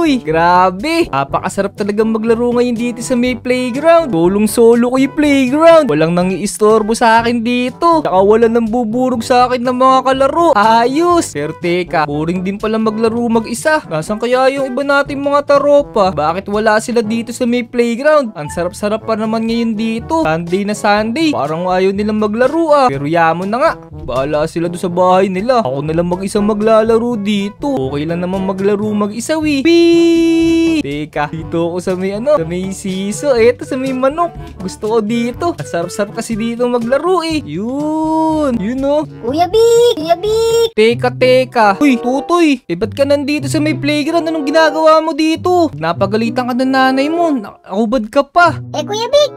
Uy, grabe. Napakasarap talagang maglaro ngayon dito sa may playground. Solong-solo ko yung playground. Walang nangiistorbo sa akin dito. Saka wala nang buburog sa akin ng mga kalaro. Ayos. Pero teka, boring din pala maglaro mag-isa. Nasaan kaya yung iba nating mga taropa? Bakit wala sila dito sa may playground? Ang sarap-sarap pa naman ngayon dito. Sunday na Sunday. Parang ayaw nilang maglaro ah. Pero yamon na nga. Bahala sila doon sa bahay nila. Ako na lang mag-isa maglalaro dito. Okay lang naman maglaro mag-isa Wee. Teka, dito ako sa may sa may siso. Eto sa may manok. Gusto ko dito. Ang sarap-sarap kasi dito maglaro eh. Yun. Yun oh. Kuya Big! Kuya Big! Teka. Uy, Tutoy. Ba't ka nandito sa may playground? Anong ginagawa mo dito? Napagalitan ka ng nanay mo. Nakubad ka pa. Kuya Big!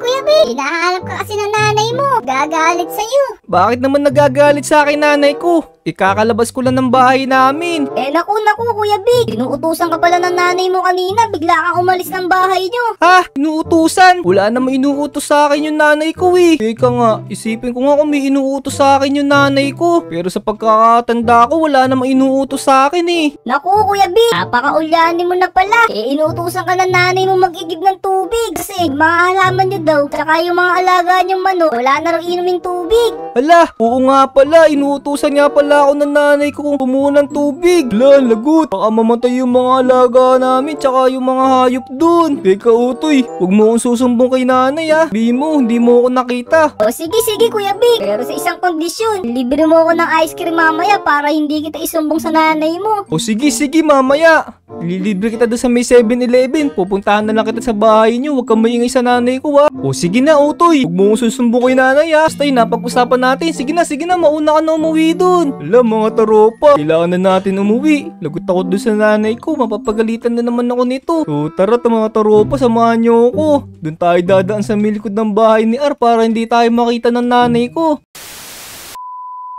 Hinahanap ka kasi ng nanay mo. Gagalit sa'yo. Bakit naman nagagalit sa akin nanay ko? Ikakalabas ko lang ng bahay namin. Naku, Kuya Big. Inuutusan ka pala ng nanay mo kanina. Bigla kang umalis ng bahay nyo. Ha? Inuutusan? Wala namang inuutos sa akin yung nanay ko eh. Teka nga, isipin ko nga kung may inuutos sa akin yung nanay ko. Pero sa pagkakatanda ko, wala namang inuutos sa akin eh. Naku, Kuya Big. Napaka-ulyanin mo na pala. Inuutusan ka ng nanay mo mag-igib ng tubig. Kasi mga halaman nyo daw, tsaka yung mga alaga nyong manok, wala na rin inuming tubig. Hala, oo nga pala. Inuutusan nga pala ako ng nanay ko kung kumuha ng tubig. Hala, lagot. Baka mamatay yung mga alaga namin tsaka yung mga hayop dun. Teka, Utoy, huwag mo akong susumbong kay nanay ah. Hindi mo ako nakita. Sige, Kuya Big. Pero sa isang kondisyon, libre mo ako ng ice cream mamaya para hindi kita isumbong sa nanay mo. Sige, mamaya. Lilibre kita doon sa may 7-Eleven. Pupuntahan na lang kita sa bahay niyo. Huwag kang maingay sa nanay ko ah. Sige na, Utoy. Huwag mo akong susumbong kay nanay ah. Basta napag-usapan natin. Sige na, mauna ka na umuwi dun. Alam, mga taropa, kailangan na natin umuwi. Lagot ako doon sa nanay ko. Mapapagalitan na naman ako nito. So tara mga taropa, samahan niyo ako. Doon tayo dadaan sa milikod ng bahay ni Ar para hindi tayo makita ng nanay ko.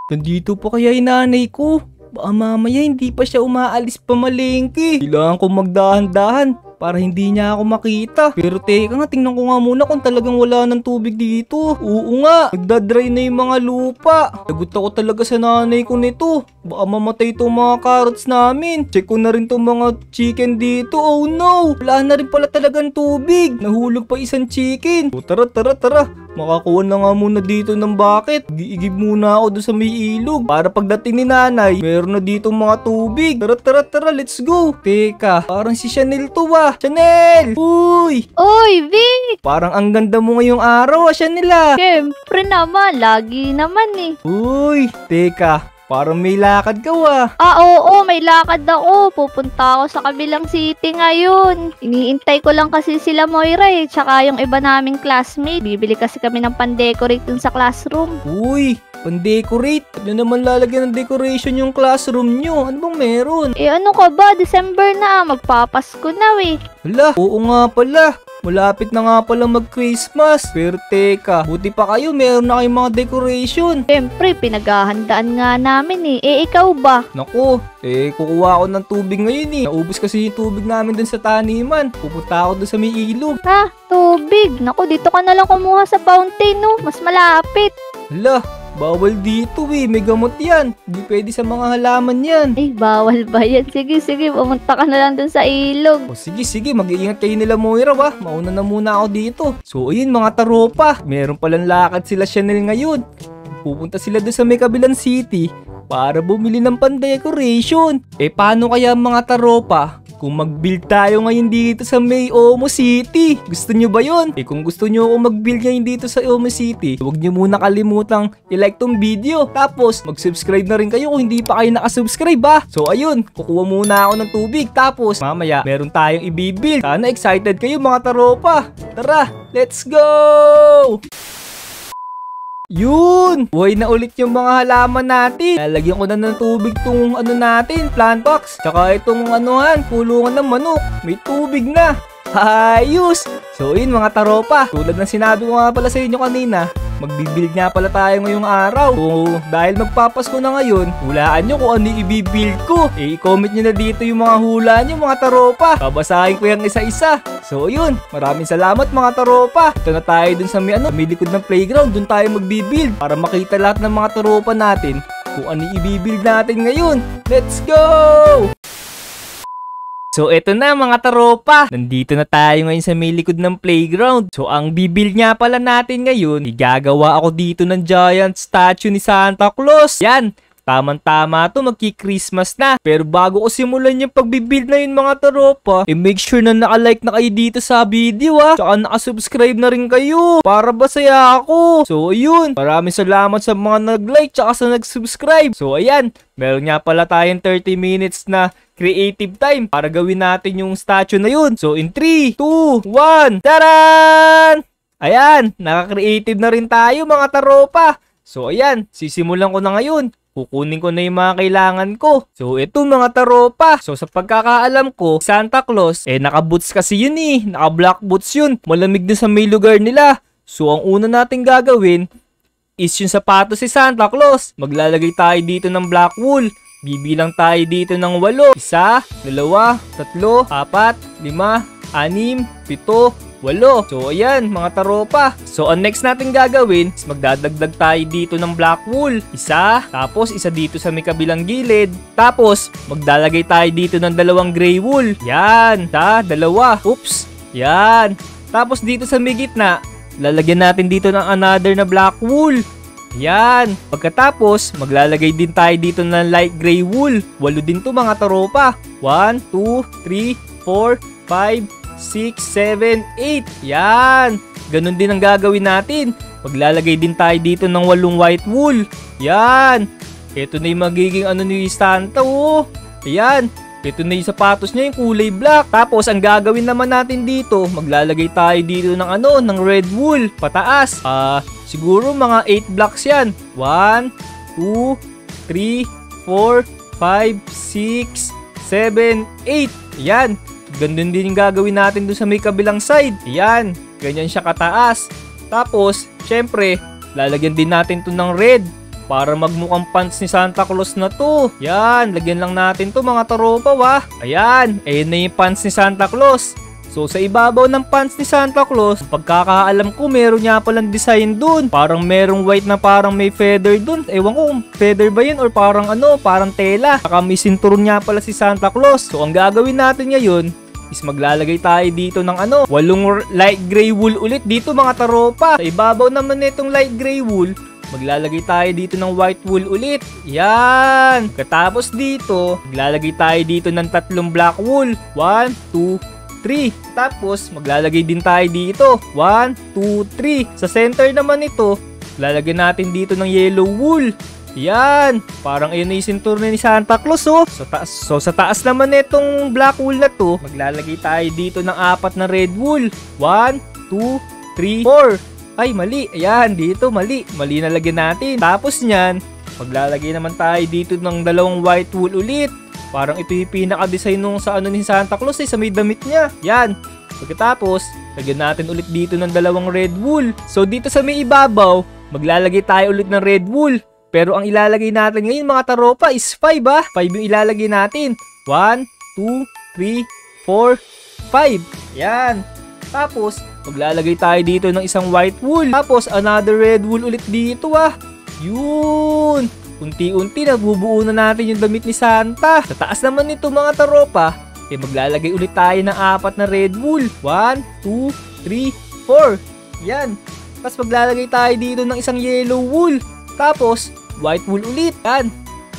Nandito pa kaya yung nanay ko? Baka mamaya hindi pa siya umaalis pamalengke. Kailangan kong magdahan-dahan para hindi niya ako makita. Pero teka nga, tingnan ko nga muna kung talagang wala ng tubig dito. Oo nga, nagdadry na yung mga lupa. Lagot ako talaga sa nanay ko nito. Baka mamatay itong mga carrots namin. Check ko na rin itong mga chicken dito. Oh no, wala na rin pala talagang tubig. Nahulog pa isang chicken. So, tara. Makakuha na nga muna dito ng bucket. Giigib muna ako doon sa may ilog. Para pagdating ni nanay, meron na dito mga tubig. Tara, let's go. Teka, parang si Chanel to ah. Chanel! Uy! Oy, Vic! Parang ang ganda mo ngayong araw ah, Chanel ah. Siyempre naman, lagi naman eh. Uy! Teka, parang may lakad ka ah. Oo, may lakad ako. Pupunta ako sa kabilang city ngayon. Iniintay ko lang kasi sila Moira eh, tsaka yung iba naming classmate. Bibili kasi kami ng pan-decorate dun sa classroom. Uy! Pan-decorate? Ano naman lalagyan ng decoration yung classroom nyo? Ano bang meron? Ano ka ba? December na. Magpapasko na eh. Hala, oo nga pala. Malapit na nga pala mag-Christmas. Pero teka, buti pa kayo, meron na kayong mga decoration. Siyempre, pinaghahandaan nga namin eh. Ikaw ba? Naku, kukuha ako ng tubig ngayon eh. Naubos kasi yung tubig namin dun sa taniman. Pupunta ako dun sa may ilog. Ha? Tubig? Naku, dito ka na lang kumuha sa fountain no. Mas malapit. Hala, bawal dito eh. May gamot yan. Hindi pwede sa mga halaman yan. Bawal ba yan? Sige, pumunta ka na lang dun sa ilog. Sige. Mag-iingat kayo nila Moira ba? Mauna na muna ako dito. So ayun mga taropa. Meron palang lakad sila Chanel ngayon. Pupunta sila doon sa may kabilang city para bumili ng pan-decoration. Paano kaya mga taropa kung mag-build tayo ngayon dito sa may Omo City? Gusto nyo ba yun? Kung gusto nyo ako mag-build ngayon dito sa Omo City, huwag nyo muna kalimutang i-like tong video. Tapos mag-subscribe na rin kayo kung hindi pa kayo nakasubscribe ba. So ayun, kukuha muna ako ng tubig. Tapos mamaya meron tayong i-build. Sana excited kayo mga taropa. Tara, let's go! Yun! Buhay na ulit yung mga halaman natin. Lalagyan ko na ng tubig tong natin, plant box. Tsaka itong kulungan ng manok. May tubig na. Ayos! So yun mga taropa, tulad ng sinabi ko nga pala sa inyo kanina, magbibuild nga pala tayo ngayong araw. So dahil magpapasko na ngayon, hulaan nyo kung ano i-build ko. I-comment nyo na dito yung mga hula nyo mga taropa. Babasahin ko yung isa-isa. So yun, maraming salamat mga taropa. Ito na tayo dun sa may likod ng playground. Dun tayo magbibuild para makita lahat ng mga taropa natin kung ano i-build natin ngayon. Let's go! So eto na mga taropa, nandito na tayo ngayon sa may likod ng playground. So ang bibil nga pala natin ngayon, igagawa ako dito ng giant statue ni Santa Claus. Yan, tamang-tama to, magki-Christmas na. Pero bago ko simulan yung pagbibuild na yun mga taropa, make sure na naka-like na kayo dito sa video tsaka naka-subscribe na rin kayo para masaya ako. So ayun, maraming salamat sa mga nag-like tsaka sa nag-subscribe. So ayan, meron nga pala tayong 30 minutes na creative time para gawin natin yung statue na yun. So in 3, 2, 1, taran! Ayan, naka-creative na rin tayo mga taropa. So ayan, sisimulan ko na ngayon. Kukunin ko na yung mga kailangan ko. So, ito mga taropa. So, sa pagkakaalam ko, Santa Claus, naka-boots kasi yun Naka-black boots yun. Malamig din sa may lugar nila. So, ang una natin gagawin is yung sapatos si Santa Claus. Maglalagay tayo dito ng black wool. Bibilang tayo dito ng 8. 1, 2, 3, 4, 5, 6, 7, 8. So, ayan, mga taropa. So, ang next natin gagawin is magdadagdag tayo dito ng black wool. 1, tapos isa dito sa may kabilang gilid. Tapos, maglalagay tayo dito ng 2 gray wool. Yan, 2. Oops. Yan. Tapos, dito sa may gitna, lalagyan natin dito ng another na black wool. Yan. Pagkatapos, maglalagay din tayo dito ng light gray wool. 8 din to mga taropa. 1, 2, 3, 4, 5, 6, 7, 8. Yan. Ganun din ang gagawin natin. Maglalagay din tayo dito ng 8 white wool. Yan. Ito na yung magiging ano ni Santa Ayan. Ito na yung sapatos niya, yung kulay black. Tapos ang gagawin naman natin dito, maglalagay tayo dito ng ng red wool pataas. Siguro mga 8 blocks yan. 1, 2, 3, 4, 5, 6, 7, 8. Yan. Ganun din yung gagawin natin dun sa may kabilang side. Ayan, ganyan siya kataas. Tapos, syempre, lalagyan din natin to ng red para magmukhang pants ni Santa Claus na to. Yan, lagyan lang natin to mga taropa Ayan, ayun na yung pants ni Santa Claus. So, sa ibabaw ng pants ni Santa Claus, pagkakaalam ko, meron niya palang design dun. Parang merong white na parang may feather dun. Ewan ko kung feather ba yun or parang parang tela. Saka may sinturon niya pala si Santa Claus. So, ang gagawin natin ngayon is maglalagay tayo dito ng 8 light gray wool ulit dito mga taropa. Sa ibabaw naman nitong light gray wool, maglalagay tayo dito ng white wool ulit. Yan. Katapos dito, maglalagay tayo dito ng 3 black wool. 1, 2, 3. Tapos, maglalagay din tayo dito. 1, 2, 3. Sa center naman ito, lalagyan natin dito ng yellow wool. Yan. Parang ayun na yung sintur ni Santa Claus So, sa taas naman itong black wool na to, maglalagay tayo dito ng 4 na red wool. 1, 2, 3, 4. Ay, mali. Ayan, dito, mali. Mali na lagyan natin. Tapos nyan, maglalagay naman tayo dito ng 2 white wool ulit. Parang ito yung pinaka-design nung sa ni Santa Claus sa may damit niya. Yan. Pagkatapos, lagyan natin ulit dito ng 2 red wool. So, dito sa may ibabaw, maglalagay tayo ulit ng red wool. Pero ang ilalagay natin ngayon mga taropa is 5 5 yung ilalagay natin. 1, 2, 3, 4, 5. Yan. Tapos, maglalagay tayo dito ng 1 white wool. Tapos, another red wool ulit dito Yun. Unti-unti nabubuo na natin yung damit ni Santa. Sa taas naman nito mga taropa, maglalagay ulit tayo ng 4 na red wool. 1, 2, 3, 4. Yan. Tapos maglalagay tayo dito ng 1 yellow wool. Tapos, white wool ulit. Yan.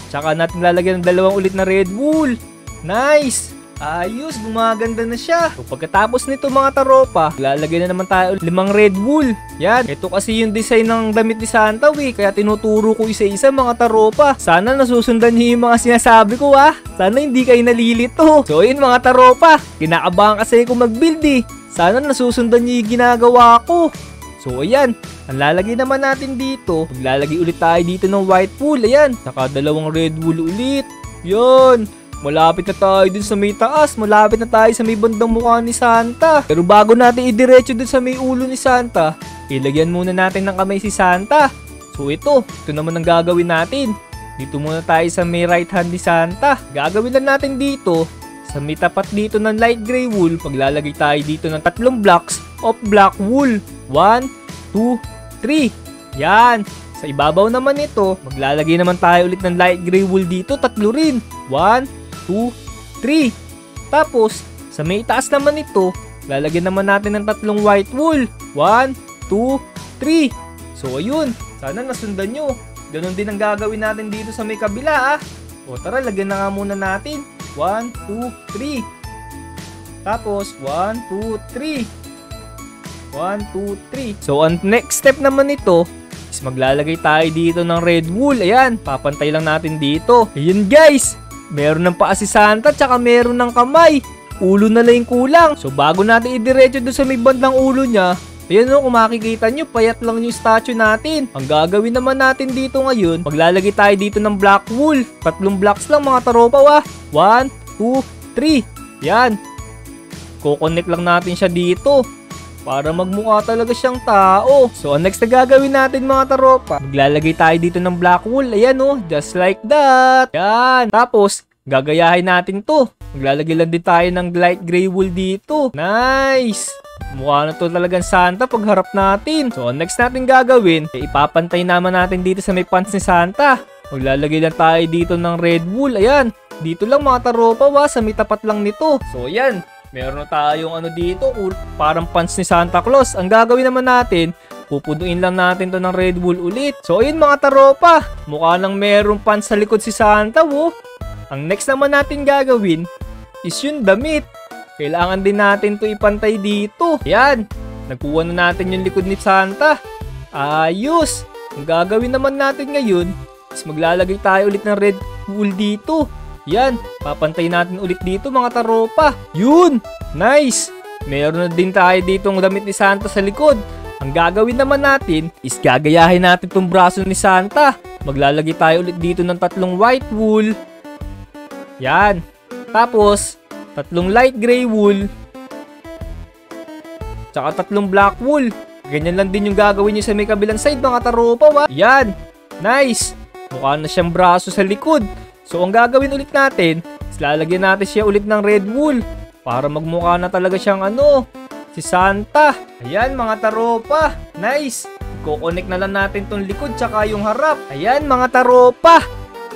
Tsaka natin lalagyan ng 2 ulit na red wool. Nice. Ayos, gumaganda na siya. So, pagkatapos nito mga taropa, lalagyan na naman tayo 5 red wool. Yan. Ito kasi yung design ng damit ni Santa kaya tinuturo ko isa-isa mga taropa. Sana nasusundan niyo yung mga sinasabi ko Sana hindi kayo nalilito. So yun mga taropa, kinakabahan kasi ako mag-build Sana nasusundan niyo yung ginagawa ko. So ayan, ang lalagay naman natin dito, maglalagay ulit tayo dito ng white wool. Ayan, saka 2 red wool ulit. Yan. Malapit na tayo dun sa may taas. Malapit na tayo sa may bandang mukha ni Santa. Pero bago natin idiretso dun sa may ulo ni Santa, ilagyan muna natin ng kamay si Santa. So ito naman ang gagawin natin. Dito muna tayo sa may right hand ni Santa. Gagawin lang natin dito, sa may tapat dito ng light gray wool, maglalagay tayo dito ng 3 blocks of black wool. 1, 2, 3. Yan. Sa ibabaw naman nito, maglalagay naman tayo ulit ng light gray wool dito. 3 rin. 1, 2, 3. Tapos, sa may itaas naman ito, lalagyan naman natin ng tatlong white wool. 1, 2, 3. So, ayun. Sana nasundan nyo. Ganon din ang gagawin natin dito sa may kabila, O, tara, lagyan na nga muna natin. 1, 2, 3. Tapos, 1, 2, 3. 1, 2, 3. So, ang next step naman nito is maglalagay tayo dito ng red wool. Ayan, papantay lang natin dito. Ayun guys, meron ng paa si Santa tsaka meron ng kamay. Ulo na lang yung kulang. So, bago natin idiretso doon sa may bandang ulo niya, ayan kung makikita nyo, payat lang yung statue natin. Ang gagawin naman natin dito ngayon, maglalagay tayo dito ng black wool. 3 blocks lang mga taropa, 1, 2, 3. Yan. Kukonek lang natin siya dito para magmukha talaga siyang tao. So, ang next na gagawin natin mga taropa, maglalagay tayo dito ng black wool. Ayan just like that. Yan. Tapos, gagayahin natin to. Maglalagay lang din tayo ng light gray wool dito. Nice. Mukha na to talagang Santa pag harap natin. So, ang next natin gagawin, ipapantay naman natin dito sa may pants ni Santa. Maglalagay lang tayo dito ng red wool. Ayan. Dito lang mga taropa, sa may tapat lang nito. So, ayan. Meron na tayong dito, parang pants ni Santa Claus. Ang gagawin naman natin, pupunuin lang natin to ng red wool ulit. So, ayun mga taropa, mukha nang merong pants sa likod si Santa, Ang next naman natin gagawin is yung damit. Kailangan din natin to ipantay dito. Ayan, nagkuha na natin yung likod ni Santa. Ayos! Ang gagawin naman natin ngayon is maglalagay tayo ulit ng red wool dito. Yan, papantay natin ulit dito mga taropa. Yun, nice. Meron na din tayo ditong damit ni Santa sa likod. Ang gagawin naman natin is gagayahin natin tong braso ni Santa. Maglalagay tayo ulit dito ng 3 white wool. Yan. Tapos, 3 light gray wool. Tsaka 3 black wool. Ganyan lang din yung gagawin nyo sa may kabilang side mga taropa, Yan, nice. Mukha na siyang braso sa likod. So, ang gagawin ulit natin is lalagyan natin siya ulit ng red wool para magmukha na talaga siyang si Santa. Ayan mga taropa. Nice. Kukonek na lang natin tong likod tsaka yung harap. Ayan mga taropa.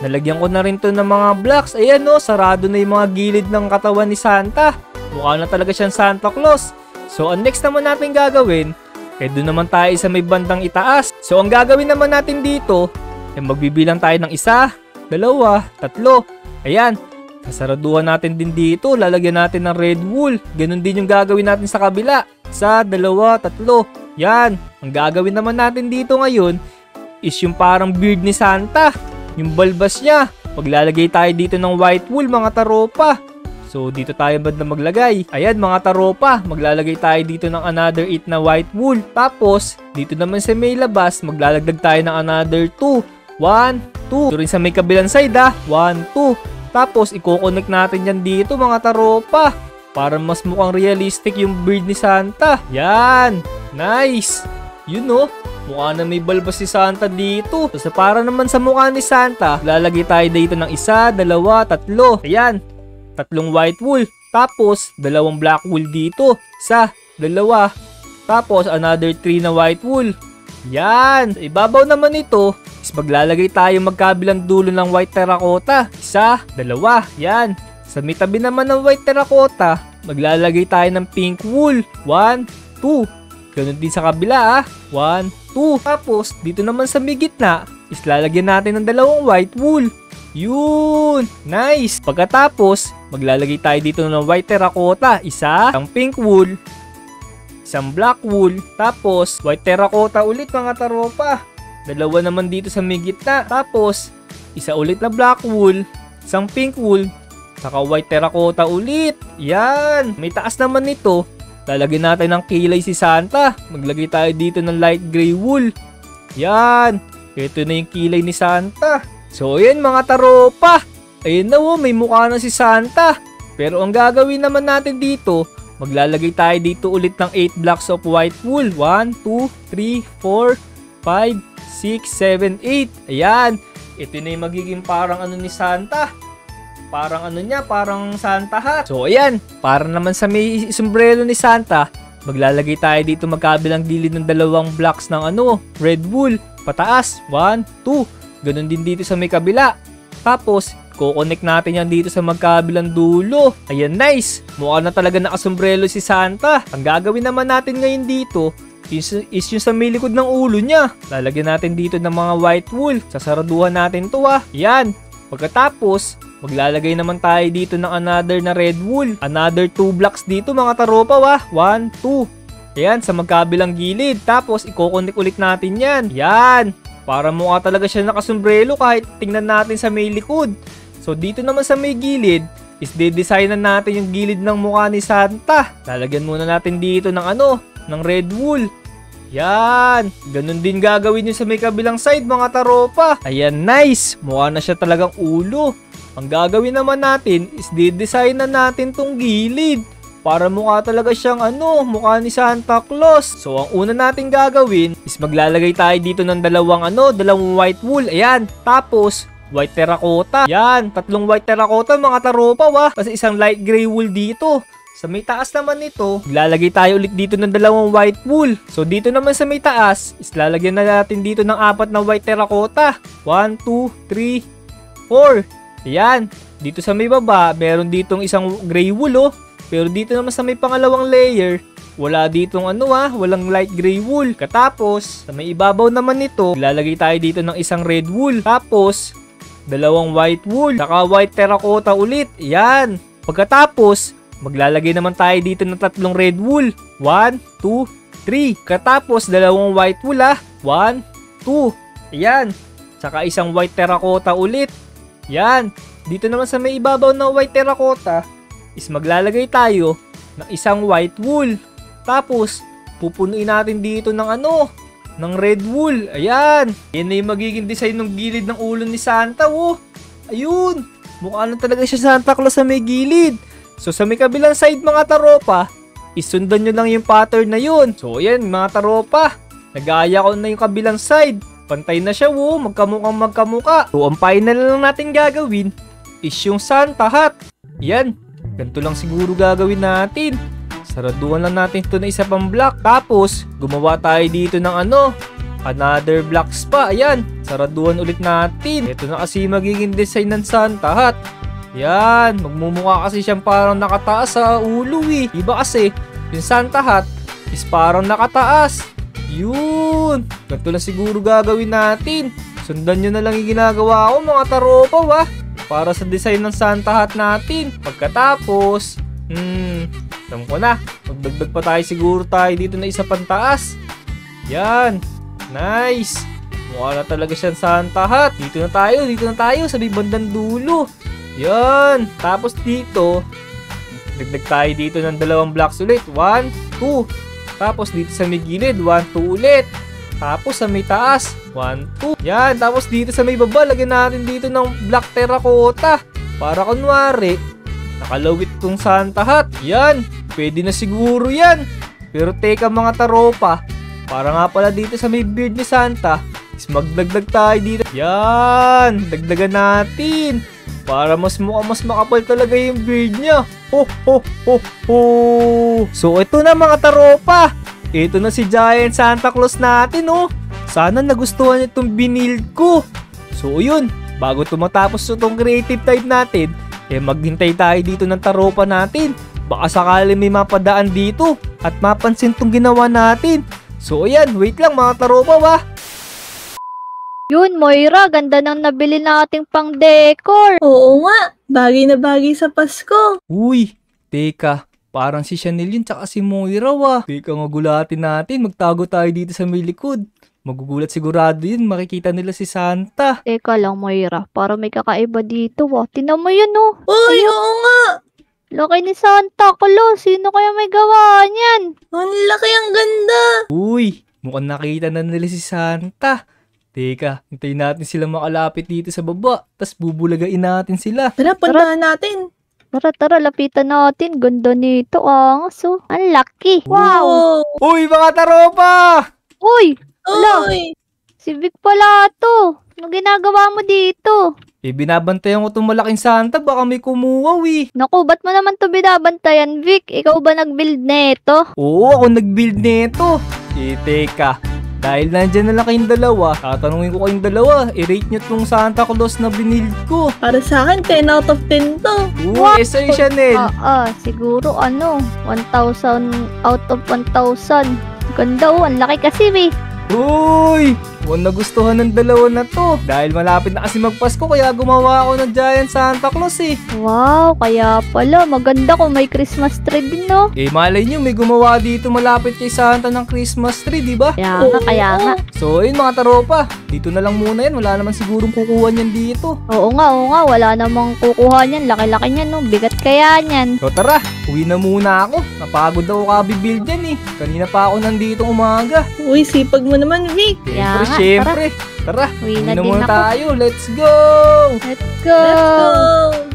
Nalagyan ko na rin to ng mga blocks. Ayan sarado na yung mga gilid ng katawan ni Santa. Mukha na talaga siyang Santa Claus. So, ang next naman natin gagawin, doon naman tayo sa may bandang itaas. So, ang gagawin naman natin dito, magbibilang tayo ng 1, 2, 3. Ayan. Sasaraduhan natin din dito. Lalagyan natin ng red wool. Ganun din yung gagawin natin sa kabila. 1, 2, 3. Yan. Ang gagawin naman natin dito ngayon is yung parang beard ni Santa. Yung balbas niya. Maglalagay tayo dito ng white wool mga taropa. So dito tayo banda maglagay. Ayan mga taropa. Maglalagay tayo dito ng another 8 na white wool. Tapos dito naman sa may labas maglalagdag tayo ng another 2. 1, 2. Ito rin sa may kabilang side 1, 2. Tapos i-connect natin yan dito mga taropa. Para mas mukhang realistic yung beard ni Santa. Yan. Nice. Yun mukha na may balbas si Santa dito. So para naman sa mukha ni Santa, lalagay tayo dito ng 1, 2, 3. Ayan. 3 white wool. Tapos 2 black wool dito. 1, 2. Tapos another 3 na white wool. Yan. Sa ibabaw naman ito, maglalagay tayo magkabilang dulo ng white terracotta. 1, 2. Yan. Sa may tabi naman ng white terracotta, maglalagay tayo ng pink wool. 1, 2. Ganun din sa kabila 1, 2. Tapos, dito naman sa may gitna, is lalagyan natin ng 2 white wool. Yun. Nice. Pagkatapos, maglalagay tayo dito ng white terracotta. 1, ang pink wool. 1 black wool. Tapos, white terracotta ulit mga taropa. 2 naman dito sa may gitna. Tapos, 1 ulit na black wool, 1 pink wool, saka white terracotta ulit. Yan. May taas naman nito. Lalagyan natin ng kilay si Santa. Maglagay tayo dito ng light gray wool. Yan. Ito na yung kilay ni Santa. So, ayan mga taropa. Ayun na may mukha na si Santa. Pero ang gagawin naman natin dito, maglalagay tayo dito ulit ng 8 blocks of white wool. 1, 2, 3, 4, 5, 6, 7, 8. Ayan. Ito na yung magiging parang ni Santa. Parang parang Santa hat. So, ayan. Para naman sa may sombrero ni Santa, maglalagay tayo dito magkabilang gilid ng 2 blocks ng red wool. Pataas. 1, 2. Ganun din dito sa may kabila. Tapos, Kukonek natin yan dito sa magkabilang dulo. Ayan, nice. Mukha na talaga nakasombrelo si Santa. Ang gagawin naman natin ngayon dito is yung sa may likod ng ulo niya. Lalagyan natin dito ng mga white wool. Sasaraduhan natin to Yan. Pagkatapos, maglalagay naman tayo dito ng another na red wool. Another 2 blocks dito mga taropa 1, 2. Ayan, sa magkabilang gilid. Tapos, ikokonek ulit natin yan. Yan. Para mukha talaga siya nakasombrelo kahit tingnan natin sa may likod. So, dito naman sa may gilid, is de-designan natin yung gilid ng mukha ni Santa. Lalagyan muna natin dito ng ng red wool. Yan. Ganun din gagawin nyo sa may kabilang side mga taropa. Ayan, nice. Mukha na siya talagang ulo. Ang gagawin naman natin is de-designan natin tong gilid. Para mukha talaga siyang mukha ni Santa Claus. So, ang una nating gagawin is maglalagay tayo dito ng dalawang white wool. Ayan. Tapos, white terracotta. Yan. 3 white terracotta mga taropa Kasi isang light gray wool dito. Sa may taas naman nito, lalagay tayo ulit dito ng 2 white wool. So, dito naman sa may taas, is lalagyan na natin dito ng 4 na white terracotta. 1, 2, 3, 4. Ayan. Dito sa may baba, meron ditong isang gray wool Pero dito naman sa may pangalawang layer, wala ditong walang light gray wool. Katapos, sa may ibabaw naman nito, lalagay tayo dito ng isang red wool. Tapos, 2 white wool. Saka white terracotta ulit. Ayan. Pagkatapos, maglalagay naman tayo dito ng 3 red wool. 1, 2, 3. Katapos, 2 white wool 1, 2. Ayan. Saka isang white terracotta ulit. Yan. Dito naman sa may ibabaw ng white terracotta, is maglalagay tayo ng isang white wool. Tapos, pupunuin natin dito ng ng red wool. Ayan. Yan na yung magiging design ng gilid ng ulo ni Santa. Ayun. Mukha na talaga siya Santa Claus sa may gilid. So, sa may kabilang side mga taropa, isundan nyo lang yung pattern na yun. So, ayan mga taropa. Nagaya ko na yung kabilang side. Pantay na siya magkamuka. So, ang final lang natin gagawin is yung Santa hat. Yan. Ganito lang siguro gagawin natin. Saraduhan lang natin ito na isa pang block. Tapos, gumawa tayo dito ng another blocks pa. Ayan. Saraduhan ulit natin. Ito na kasi magiging design ng Santa hat. Yan, magmumukha kasi siyang parang nakataas sa ulo Iba kasi, yung Santa hat is parang nakataas. Yun. Ganito lang siguro gagawin natin. Sundan nyo na lang yung ginagawa ko mga taropa para sa design ng Santa hat natin. Pagkatapos, alam ko na, magdagdag pa tayo siguro dito na isa pantaas. Yan. Nice. Mukha na talaga siyang Santa hat. Dito na tayo sa may bandang dulo. Yan. Tapos dito, dagdag tayo dito ng 2 blocks ulit. 1, 2. Tapos dito sa may gilid, 1, 2 ulit. Tapos sa may taas, 1, 2. Yan. Tapos dito sa may baba, lagyan natin dito ng black terracotta. Para kunwari, nakalawit tong Santa hat. Yan. Pwede na siguro yan. Pero teka mga taropa, para nga pala dito sa may beard ni Santa, is magdagdag tayo dito. Yan. Dagdagan natin. Para mas makapal talaga yung beard niya. Ho, ho, ho, ho. So, ito na mga taropa. Ito na si Giant Santa Claus natin, Sana nagustuhan niyo itong binild ko. So, yun. Bago tumatapos itong creative type natin, maghintay tayo dito ng taropa natin. Baka sakali may mapadaan dito at mapansin itong ginawa natin. So, ayan. Wait lang mga taropa, Yun, Moira, ganda nang nabili nating pang decor. Oo nga, bagay na bagay sa Pasko. Uy, teka. Parang si Chanel yun tsaka si Moira Teka, magulatin natin. Magtago tayo dito sa may likod. Magugulat sigurado yun. Makikita nila si Santa. Teka lang, Moira. Para may kakaiba dito, Tingnan mo yun, Uy, oo nga. Laki ni Santa Claus. Sino kaya may gawa niyan? Ang laki, ang ganda. Uy, mukhang nakita na nila si Santa. Teka, hintayin natin sila makalapit dito sa baba. Tas bubulagain natin sila. Tara, puntahan natin. Tara, lapitan natin. Ganda nito, angas, Ang laki. Wow! Uy, mga taropa! Uy! Ala, Uy! si Vic pala to. Ano ginagawa mo dito? Binabantayan ko itong malaking Santa. Baka may kumuha, Naku, ba't mo naman to binabantayan, Vic? Ikaw ba nag-build neto? Oo, ako nag-build nito. Teka. Dahil nandyan na lang kayong dalawa, tatanungin ko kayong dalawa, i-rate nyo tong Santa Claus na binil ko. Para sa akin, 10 out of 10 to. Uy, sa'yo, Chanel. Siguro 1,000 out of 1,000. Ganda ang laki kasi Uy! Mukhang nagustuhan ng dalawa na to. Dahil malapit na kasi magpasko kaya gumawa ako ng giant Santa Claus eh. Wow, kaya pala maganda kung may Christmas tree din, no? Eh malay nyo, may gumawa dito malapit kay Santa ng Christmas tree, di ba? Kaya nga. So yun mga taropa, dito na lang muna yan. Wala naman sigurong kukuha niyan dito. Oo nga, wala namang kukuha niyan. Laki-laki niyan, no? Bigat kaya niyan. So tara, uwi na muna ako. Napagod ako kabibuild yan eh. Kanina pa ako nandito umaga. Uy, sipag mo naman, Vic. Siyempre. Tara, Uwi uwi na na din muna ako. tayo. Let's go! Let's go! Let's go!